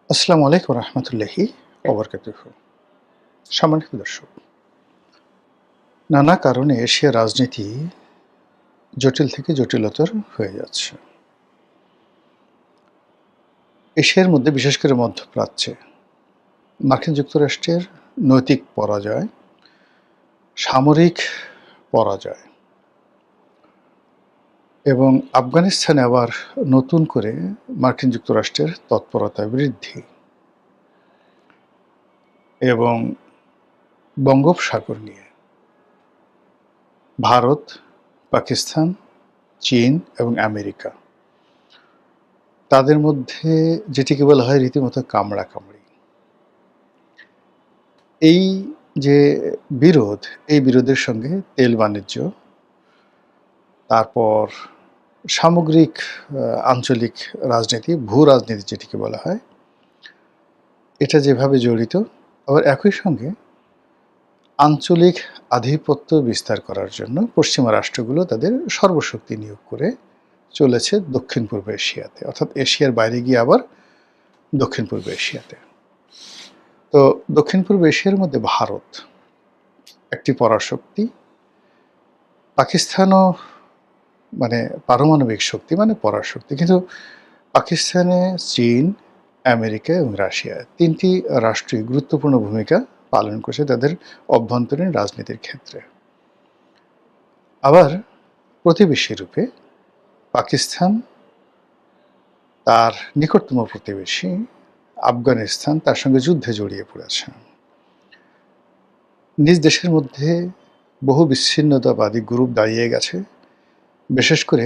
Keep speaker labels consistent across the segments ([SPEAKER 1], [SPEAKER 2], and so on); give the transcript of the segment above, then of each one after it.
[SPEAKER 1] আসসালামু আলাইকুম রহমতুল্লাহি ওবরকাতুহু। সম্মানিত দর্শক, নানা কারণে এশিয়ার রাজনীতি জটিল থেকে জটিলতর হয়ে যাচ্ছে। এশিয়ার মধ্যে বিশেষ করে মধ্যপ্রাচ্যে মার্কিন যুক্তরাষ্ট্রের নৈতিক পরাজয়, সামরিক পরাজয় এবং আফগানিস্তানে আবার নতুন করে মার্কিন যুক্তরাষ্ট্রের তৎপরতা বৃদ্ধি এবং বঙ্গোপসাগর নিয়ে ভারত, পাকিস্তান, চীন এবং আমেরিকা তাদের মধ্যে যেটিকে বলা হয় রীতিমতো কামড়াকামড়ি। এই যে বিরোধ, এই বিরোধের সঙ্গে তেল বাণিজ্য, তারপর সামগ্রিক আঞ্চলিক রাজনীতি, ভূ-রাজনীতি যেটিকে বলা হয়, এটা যেভাবে জড়িত, আবার একই সঙ্গে আঞ্চলিক আধিপত্য বিস্তার করার জন্য পশ্চিমা রাষ্ট্রগুলো তাদের সর্বশক্তি নিয়োগ করে চলেছে দক্ষিণ-পূর্ব এশিয়াতে, অর্থাৎ এশিয়ার বাইরে গিয়ে আবার দক্ষিণ-পূর্ব এশিয়াতে। তো দক্ষিণ-পূর্ব এশিয়ার মধ্যে ভারত একটি পরাশক্তি, পাকিস্তানও মানে পারমাণবিক শক্তি, মানে পরাশক্তি। কিন্তু পাকিস্তানে চীন, আমেরিকা এবং রাশিয়া ৩ টি রাষ্ট্রই গুরুত্বপূর্ণ ভূমিকা পালন করছে তাদের অভ্যন্তরীণ রাজনীতির ক্ষেত্রে। আবার প্রতিবেশী রূপে পাকিস্তান, তার নিকটতম প্রতিবেশী আফগানিস্তান তার সঙ্গে যুদ্ধে জড়িয়ে পড়েছে। নিজ দেশের মধ্যে বহু বিচ্ছিন্নতাবাদী গ্রুপ দাঁড়িয়ে গেছে, বিশেষ করে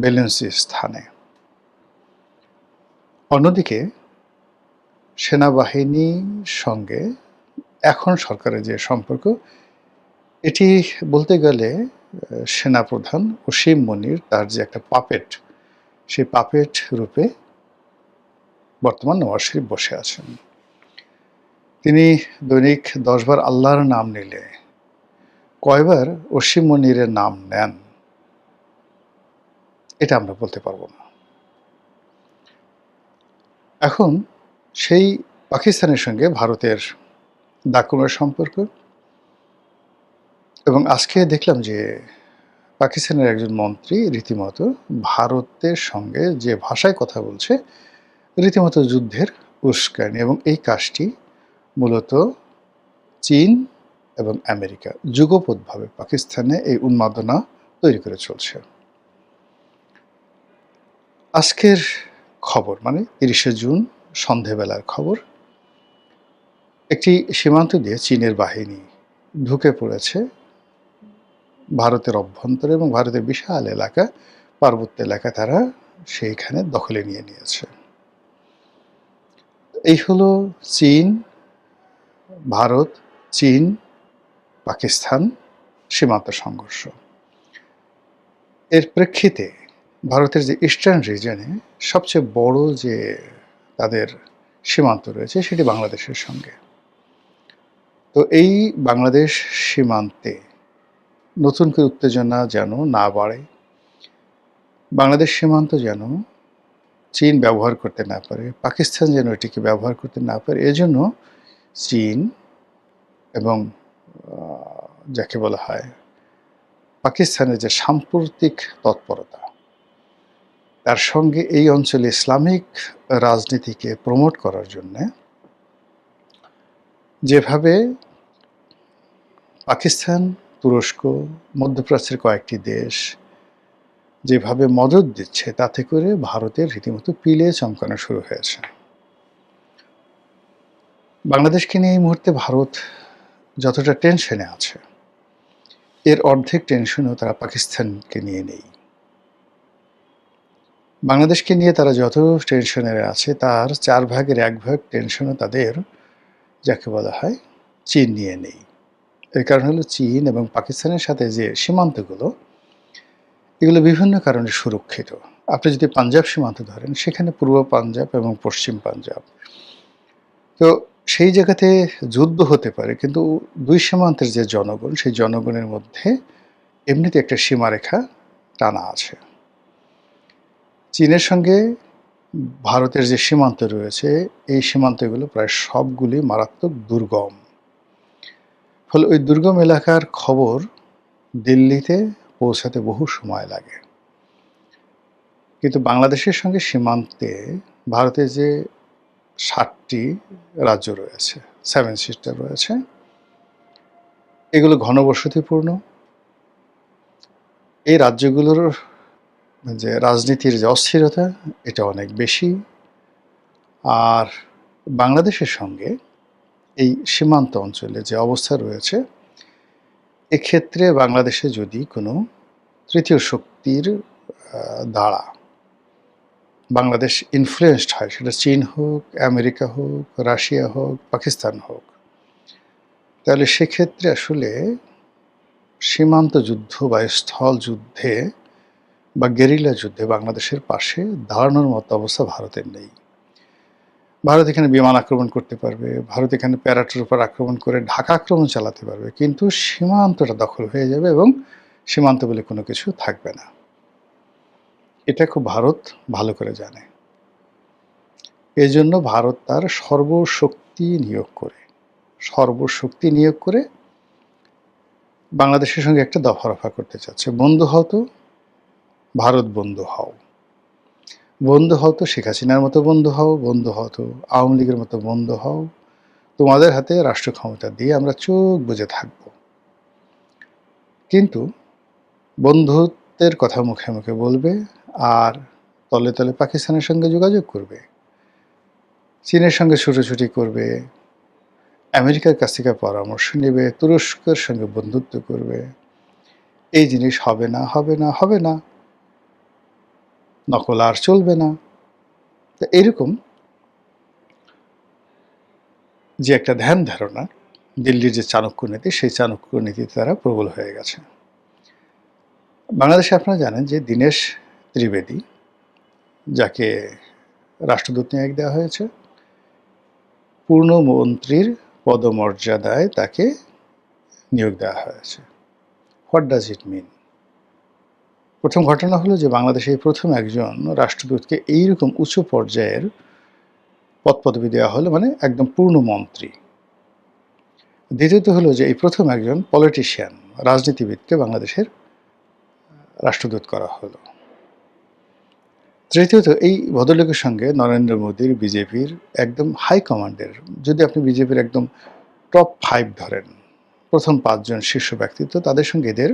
[SPEAKER 1] বেলুচিস্তানে স্থানে। অন্যদিকে সেনাবাহিনীর সঙ্গে এখন সরকারের যে সম্পর্ক, এটি বলতে গেলে সেনাপ্রধান ওসিম মনির তার যে একটা পাপেট, সেই পাপেট রূপে বর্তমান নওয়াজ শরীফ বসে আছেন। তিনি দৈনিক 10 বার আল্লাহর নাম নিলে কয়বার ওসিম মনিরের নাম নেন, এটা আমরা বলতে পারবো না। এখন সেই পাকিস্তানের সঙ্গে ভারতের দাকুমের সম্পর্ক, এবং আজকে দেখলাম যে পাকিস্তানের একজন মন্ত্রী রীতিমতো ভারতের সঙ্গে যে ভাষায় কথা বলছে, রীতিমতো যুদ্ধের উস্কানি, এবং এই কাজটি মূলত চীন এবং আমেরিকা যুগপৎভাবে পাকিস্তানে এই উন্মাদনা তৈরি করে চলছে। আজকের খবর, মানে ৩০শে জুন সন্ধেবেলার খবর, একটি সীমান্ত দিয়ে চীনের বাহিনী ঢুকে পড়েছে ভারতের অভ্যন্তরে, এবং ভারতের বিশাল এলাকা, পার্বত্য এলাকা তারা সেইখানে দখলে নিয়ে নিয়েছে। এই হলো চীন, ভারত, চীন, পাকিস্তান সীমান্ত সংঘর্ষ। এর প্রেক্ষিতে ভারতের যে ইস্টার্ন রিজনে সবচেয়ে বড় যে তাদের সীমান্ত রয়েছে, সেটি বাংলাদেশের সঙ্গে। তো এই বাংলাদেশ সীমান্তে নতুন করে উত্তেজনা যেন না বাড়ে, বাংলাদেশ সীমান্ত যেন চীন ব্যবহার করতে না পারে, পাকিস্তান যেন এটিকে ব্যবহার করতে না পারে, এজন্য চীন এবং যাকে বলা হয় পাকিস্তানের যে সাম্প্রতিক তৎপরতা, তার সঙ্গে এই অঞ্চলে ইসলামিক রাজনীতিকে প্রমোট করার জন্যে যেভাবে পাকিস্তান, তুরস্ক, মধ্যপ্রাচ্যের কয়েকটি দেশ যেভাবে মদদ দিচ্ছে, তাতে করে ভারতের রীতিমতো পিলে চমকানো শুরু হয়েছে। বাংলাদেশকে নিয়ে এই মুহূর্তে ভারত যতটা টেনশনে আছে, এর অর্ধেক টেনশনও তারা পাকিস্তানকে নিয়ে নেই। বাংলাদেশকে নিয়ে তারা যত টেনশনে আছে, তার 4 ভাগের 1 ভাগ টেনশনও তাদের যাকে বলা হয় চীন নিয়ে নেই। এর কারণ হলো চীন এবং পাকিস্তানের সাথে যে সীমান্তগুলো, এগুলো বিভিন্ন কারণে সুরক্ষিত। আপনি যদি পাঞ্জাব সীমান্ত ধরেন, সেখানে পূর্ব পাঞ্জাব এবং পশ্চিম পাঞ্জাব, তো সেই জায়গাতে যুদ্ধ হতে পারে, কিন্তু 2 সীমান্তের যে জনগণ, সেই জনগণের মধ্যে এমনিতে একটা সীমারেখা টানা আছে। চীনের সঙ্গে ভারতের যে সীমান্ত রয়েছে, এই সীমান্তগুলো প্রায় সবগুলি মারাত্মক দুর্গম। ফলে ওই দুর্গম এলাকার খবর দিল্লিতে পৌঁছাতে বহু সময় লাগে। কিন্তু বাংলাদেশের সঙ্গে সীমান্তে ভারতের যে ৭টি রাজ্য রয়েছে, 7 সিস্টার রয়েছে, এগুলো ঘনবসতিপূর্ণ। এই রাজ্যগুলোর যে রাজনীতির যে অস্থিরতা, এটা অনেক বেশি। আর বাংলাদেশের সঙ্গে এই সীমান্ত অঞ্চলে যে অবস্থা রয়েছে, এক্ষেত্রে বাংলাদেশে যদি কোনো তৃতীয় শক্তির দ্বারা বাংলাদেশ ইনফ্লুয়েসড হয়, সেটা চীন হোক, আমেরিকা হোক, রাশিয়া হোক, পাকিস্তান হোক, তাহলে সেক্ষেত্রে আসলে সীমান্ত যুদ্ধ বা স্থল যুদ্ধে বা গেরিলা যুদ্ধে বাংলাদেশের পাশে দাঁড়ানোর মতো অবস্থা ভারতের নেই। ভারত এখানে বিমান আক্রমণ করতে পারবে, ভারত এখানে প্যারাটের উপর আক্রমণ করে ঢাকা আক্রমণ চালাতে পারবে, কিন্তু সীমান্তটা দখল হয়ে যাবে এবং সীমান্ত বলে কোনো কিছু থাকবে না। এটা খুব ভারত ভালো করে জানে। এজন্য ভারত তার সর্বশক্তি নিয়োগ করে বাংলাদেশের সঙ্গে একটা দফা-রফা করতে চাচ্ছে। বন্ধু হও তো, ভারত বন্ধু হও। বন্ধু হও তো শেখ হাসিনার মতো বন্ধু হও, বন্ধু হও তো আওয়ামী লীগের মতো বন্ধু হও। তোমাদের হাতে রাষ্ট্র ক্ষমতা দিয়ে আমরা চোখ বুজে থাকব। কিন্তু বন্ধুত্বের কথা মুখে মুখে বলবে আর তলে তলে পাকিস্তানের সঙ্গে যোগাযোগ করবে, চীনের সঙ্গে ছুটোছুটি করবে, আমেরিকার কাছ থেকে পরামর্শ নেবে, তুরস্কের সঙ্গে বন্ধুত্ব করবে। এই জিনিস হবে না, হবে না, হবে না। নকল আর চলবে না। তো এরকম যে একটা ধ্যান ধারণা, দিল্লির যে চাণক্য নীতি, সেই চাণক্য নীতিতে তারা প্রবল হয়ে গেছে। বাংলাদেশে আপনারা জানেন যে দীনেশ ত্রিবেদী, যাকে রাষ্ট্রদূত নিয়োগ দেওয়া হয়েছে, পূর্ণমন্ত্রীর পদমর্যাদায় তাকে নিয়োগ দেওয়া হয়েছে। হোয়াট ডাজ ইট মিন? প্রথম ঘটনা হলো যে বাংলাদেশে প্রথম একজন রাষ্ট্রদূতকে এইরকম উঁচু পর্যায়ের পদপদবি দেওয়া হলো, মানে একদম পূর্ণমন্ত্রী। দ্বিতীয়ত হলো যে এই প্রথম একজন পলিটিশিয়ান, রাজনীতিবিদকে বাংলাদেশের রাষ্ট্রদূত করা হলো। তৃতীয়ত এই ভদ্রলোকের সঙ্গে নরেন্দ্র মোদীর, বিজেপির একদম হাই কমান্ডের, যদি আপনি বিজেপির একদম টপ 5 ধরেন, প্রথম 5 জন শীর্ষ ব্যক্তিত্ব, তাদের সঙ্গে এদের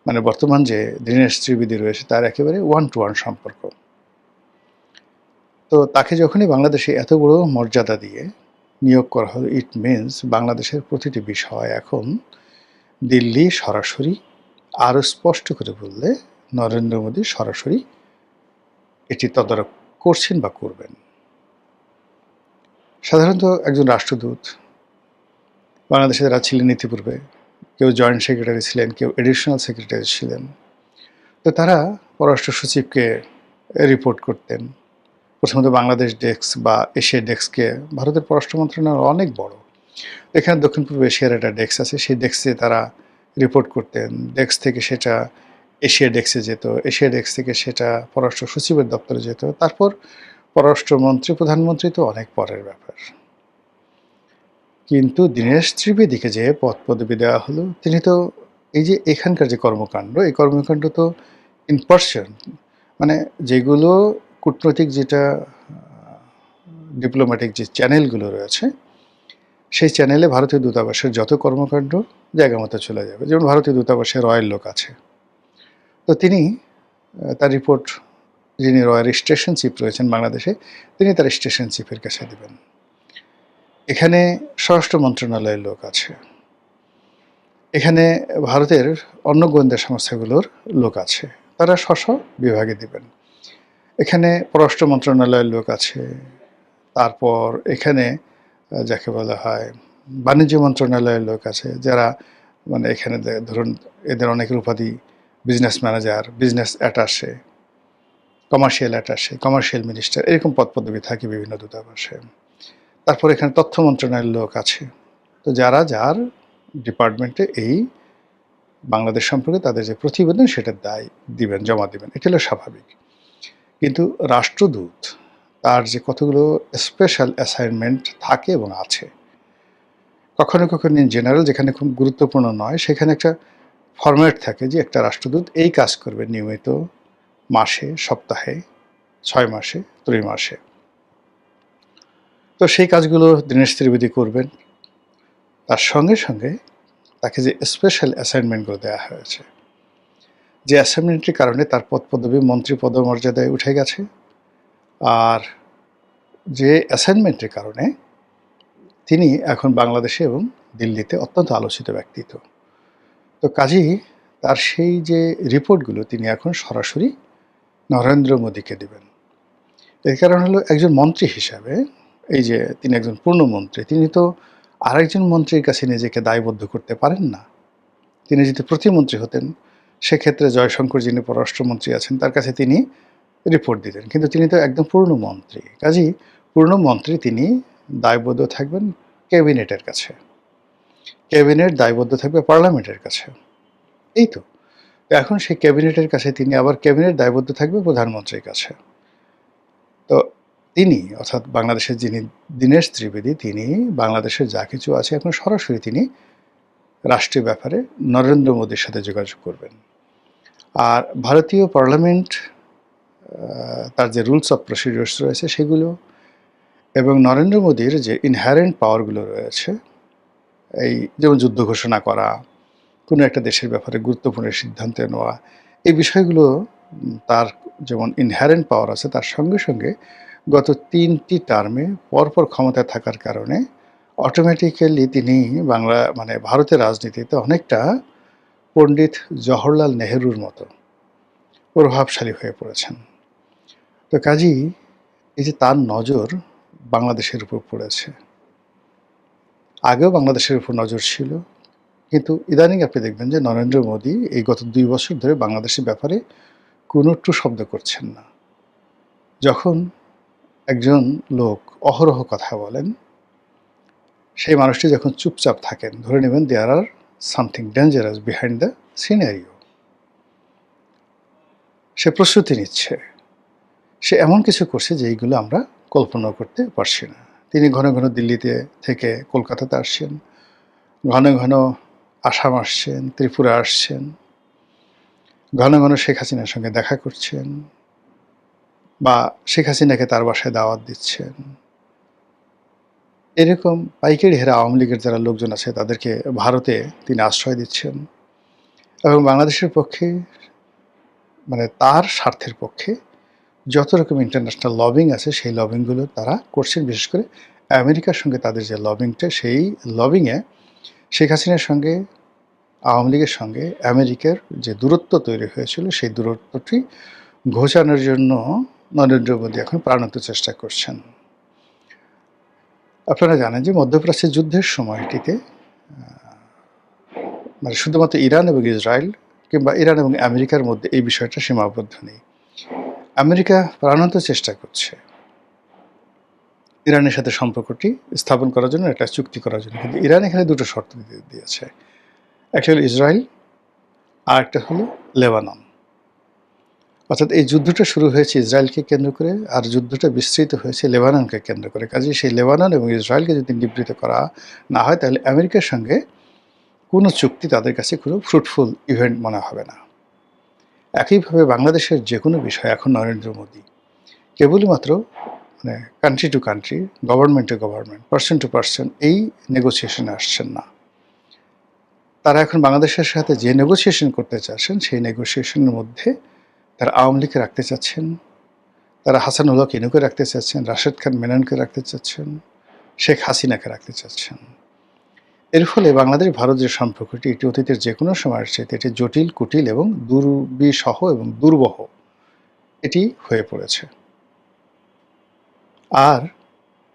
[SPEAKER 1] মানে বর্তমান যে দীনেশ ত্রিবেদী রয়েছে তার একেবারে 1-to-1 সম্পর্ক। তো তাকে যখনই বাংলাদেশে এত বড় মর্যাদা দিয়ে নিয়োগ করা হলো, ইট মিনস বাংলাদেশের প্রতিটি বিষয় এখন দিল্লি সরাসরি, আরও স্পষ্ট করে বললে নরেন্দ্র মোদী সরাসরি এটি তদারক করছেন বা করবেন। সাধারণত একজন রাষ্ট্রদূত, বাংলাদেশে যারা ছিলেন ইতিপূর্বে, কেউ জয়েন্ট সেক্রেটারি ছিলেন, কেউ এডিশনাল সেক্রেটারি ছিলেন, তো তারা পররাষ্ট্র সচিবকে রিপোর্ট করতেন। প্রথমত বাংলাদেশ ডেস্ক বা এশিয়া ডেস্ককে, ভারতের পররাষ্ট্র মন্ত্রণালয় অনেক বড়, এখানে দক্ষিণ পূর্ব এশিয়ার একটা ডেস্ক আছে, সেই ডেস্কে তারা রিপোর্ট করতেন। ডেস্ক থেকে সেটা এশিয়া ডেস্কে যেত, এশিয়া ডেস্ক থেকে সেটা পররাষ্ট্র সচিবের দপ্তরে যেত, তারপর পররাষ্ট্রমন্ত্রী, প্রধানমন্ত্রী তো অনেক পরের ব্যাপার। কিন্তু দীনেশ ত্রিবেদীকে যে পদপদবি দেওয়া হলো, তিনি তো এই যে এখানকার যে কর্মকাণ্ড, এই কর্মকাণ্ড তো ইন পার্সন, মানে যেগুলো কূটনৈতিক, যেটা ডিপ্লোম্যাটিক যে চ্যানেলগুলো রয়েছে, সেই চ্যানেলে ভারতীয় দূতাবাসের যত কর্মকাণ্ড জায়গা মতো চলে যাবে। যেমন ভারতীয় দূতাবাসে রয়ের লোক আছে, তো তিনি তার রিপোর্ট, যিনি রয়ের স্টেশন চিফ রয়েছেন বাংলাদেশে, তিনি তার স্টেশন চিফের কাছে দেবেন। এখানে স্বরাষ্ট্র মন্ত্রণালয়ের লোক আছে, এখানে ভারতের অন্য গোয়েন্দা সংস্থাগুলোর লোক আছে, তারা স্ব বিভাগে দিবেন। এখানে পররাষ্ট্র মন্ত্রণালয়ের লোক আছে, তারপর এখানে যাকে বলা হয় বাণিজ্য মন্ত্রণালয়ের লোক আছে, যারা মানে এখানে ধরুন এদের অনেকের উপাধি business manager, business attaché, commercial attaché, commercial minister, এরকম পদপদবি থাকে বিভিন্ন দূতাবাসে। তারপর এখানে তথ্য মন্ত্রণালয়ের লোক আছে। তো যারা যার ডিপার্টমেন্টে এই বাংলাদেশ সম্পর্কে তাদের যে প্রতিবেদন, সেটার দায় দিবেন, জমা দিবেন, এটা হলো স্বাভাবিক। কিন্তু রাষ্ট্রদূত তার যে কতগুলো স্পেশাল অ্যাসাইনমেন্ট থাকে এবং আছে। কখনো কখনো ইন জেনারেল যেখানে খুব গুরুত্বপূর্ণ নয়, সেখানে একটা ফরম্যাট থাকে যে একটা রাষ্ট্রদূত এই কাজ করবে নিয়মিত মাসে, সপ্তাহে, ৬ মাসে, ত্রৈমাসে। তো সেই কাজগুলো দীনেশ ত্রিবেদী করবেন। তার সঙ্গে সঙ্গে তাকে যে স্পেশাল অ্যাসাইনমেন্টগুলো দেওয়া হয়েছে, যে অ্যাসাইনমেন্টের কারণে তার পদবি মন্ত্রী পদমর্যাদায় উঠে গেছে, আর যে অ্যাসাইনমেন্টের কারণে তিনি এখন বাংলাদেশে এবং দিল্লিতে অত্যন্ত আলোচিত ব্যক্তিত্ব। তো কাজেই তার সেই যে রিপোর্টগুলো তিনি এখন সরাসরি নরেন্দ্র মোদীকে দেবেন। এর কারণ হলো একজন মন্ত্রী হিসাবে, এই যে তিনি একজন পূর্ণমন্ত্রী, তিনি তো আরেকজন মন্ত্রীর কাছে নিজেকে দায়বদ্ধ করতে পারেন না। তিনি যদি প্রতিমন্ত্রী হতেন, সেক্ষেত্রে জয়শঙ্কর যিনি পররাষ্ট্রমন্ত্রী আছেন তার কাছে তিনি রিপোর্ট দিতেন, কিন্তু তিনি তো একদম পূর্ণমন্ত্রী। কাজেই পূর্ণমন্ত্রী তিনি দায়বদ্ধ থাকবেন ক্যাবিনেটের কাছে, ক্যাবিনেট দায়বদ্ধ থাকবে পার্লামেন্টের কাছে। এই তো এখন সেই ক্যাবিনেটের কাছে তিনি, আবার ক্যাবিনেট দায়বদ্ধ থাকবে প্রধানমন্ত্রীর কাছে। তো তিনি অর্থাৎ বাংলাদেশের যিনি দীনেশ ত্রিবেদী, তিনি বাংলাদেশের যা কিছু আছে এখন সরাসরি তিনি রাষ্ট্রীয় ব্যাপারে নরেন্দ্র মোদীর সাথে যোগাযোগ করবেন। আর ভারতীয় পার্লামেন্ট তার যে রুলস অফ প্রসিডিউরস রয়েছে সেগুলো, এবং নরেন্দ্র মোদীর যে ইনহারেন্ট পাওয়ারগুলো রয়েছে, এই যেমন যুদ্ধ ঘোষণা করা, কোনো একটা দেশের ব্যাপারে গুরুত্বপূর্ণ সিদ্ধান্ত নেওয়া, এই বিষয়গুলো তার যেমন ইনহারেন্ট পাওয়ার আছে, তার সঙ্গে সঙ্গে গত ৩টি টার্মে পরপর ক্ষমতায় থাকার কারণে অটোমেটিক্যালি তিনি ভারতের রাজনীতিতে অনেকটা পণ্ডিত জওহরলাল নেহরুর মতো প্রভাবশালী হয়ে পড়েছেন। তো কাজেই এই যে তার নজর বাংলাদেশের উপর পড়েছে, আগেও বাংলাদেশের উপর নজর ছিল, কিন্তু ইদানিং আপনি দেখবেন যে নরেন্দ্র মোদী এই গত ২ বছর ধরে বাংলাদেশের ব্যাপারে কোনো টু শব্দ করছেন না। যখন একজন লোক অহরহ কথা বলেন, সেই মানুষটি যখন চুপচাপ থাকেন, ধরে নেবেন there are something dangerous behind the scenario. সে প্রস্তুতি নিচ্ছে, সে এমন কিছু করছে যে এইগুলো আমরা কল্পনা করতে পারছি না। তিনি ঘন ঘন দিল্লিতে থেকে কলকাতাতে আসছেন, ঘন ঘন আসাম আসছেন, ত্রিপুরা আসছেন, ঘন ঘন শেখ হাসিনার সঙ্গে দেখা করছেন, বা শেখ হাসিনাকে তার বাসায় দাওয়াত দিচ্ছেন। এরকম পাইকারি হারে আওয়ামী লীগের যারা লোকজন আছে তাদেরকে ভারতে তিনি আশ্রয় দিচ্ছেন, এবং বাংলাদেশের পক্ষে তার স্বার্থের পক্ষে যত রকম ইন্টারন্যাশনাল লবিং আছে সেই লবিংগুলো তারা করছেন। বিশেষ করে আমেরিকার সঙ্গে তাদের যে লবিংটা, সেই লবিংয়ে শেখ হাসিনার সঙ্গে আওয়ামী লীগের সঙ্গে আমেরিকার যে দূরত্ব তৈরি হয়েছিল, সেই দূরত্বটি ঘোচানোর জন্য নরেন্দ্র মোদী এখন প্রাণান্ত চেষ্টা করছেন। আপনারা জানেন যে মধ্যপ্রাচ্যের যুদ্ধের সময়টিতে শুধুমাত্র ইরান এবং ইসরায়েল কিংবা ইরান এবং আমেরিকার মধ্যে এই বিষয়টা সীমাবদ্ধ নেই। আমেরিকা প্রাণান্ত চেষ্টা করছে ইরানের সাথে সম্পর্কটি স্থাপন করার জন্য, একটা চুক্তি করার জন্য, কিন্তু ইরান এখানে দুটো শর্ত দিয়েছে। একটা হলো ইসরায়েল, আর একটা হলো লেবানন। অর্থাৎ এই যুদ্ধটা শুরু হয়েছে ইসরায়েলকে কেন্দ্র করে, আর যুদ্ধটা বিস্তৃত হয়েছে লেবাননকে কেন্দ্র করে। কাজেই সেই লেবানন এবং ইসরায়েলকে যদি নিবৃত্ত করা না হয়, তাহলে আমেরিকার সঙ্গে কোনো চুক্তি তাদের কাছে কোনো ফ্রুটফুল ইভেন্ট মনে হবে না। একইভাবে বাংলাদেশের যে কোনো বিষয় এখন নরেন্দ্র মোদী কেবলই মাত্র country to country, government to government, person to person এই নেগোসিয়েশনে আসছেন না। তারা এখন বাংলাদেশের সাথে যে নেগোসিয়েশন করতে চাচ্ছেন, সেই নেগোসিয়েশনের মধ্যে তারা আওয়ামী লীগকে রাখতে চাচ্ছেন, তারা হাসানুল হক ইনুকে রাখতে চাচ্ছেন, রাশেদ খান মেননকে রাখতে চাচ্ছেন, শেখ হাসিনাকে রাখতে চাচ্ছেন। এর ফলে বাংলাদেশ ভারত যে সম্পর্কটি, এটি অতীতের যে কোনো সময়ের চাইতে এটি জটিল, কুটিল এবং দুর্বিষহ এবং দুর্বহ এটি হয়ে পড়েছে। আর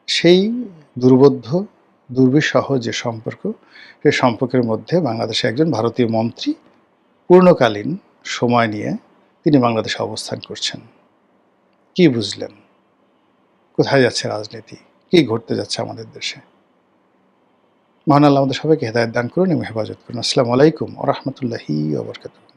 [SPEAKER 1] সেই দুর্বিষহ যে সম্পর্ক, সেই সম্পর্কের মধ্যে বাংলাদেশে একজন ভারতীয় মন্ত্রী পূর্ণকালীন সময় নিয়ে তিনি বাংলাদেশে অবস্থান করছেন। কি বুঝলেন? কোথায় যাচ্ছে রাজনীতি? কি ঘটতে যাচ্ছে আমাদের দেশে? মহান আল্লাহ আমাদের সবাইকে হেদায়েত দান করুন এবং হেফাজত করুন। আসসালামু আলাইকুম ওয়া রাহমাতুল্লাহি ওয়া বারাকাতুহু।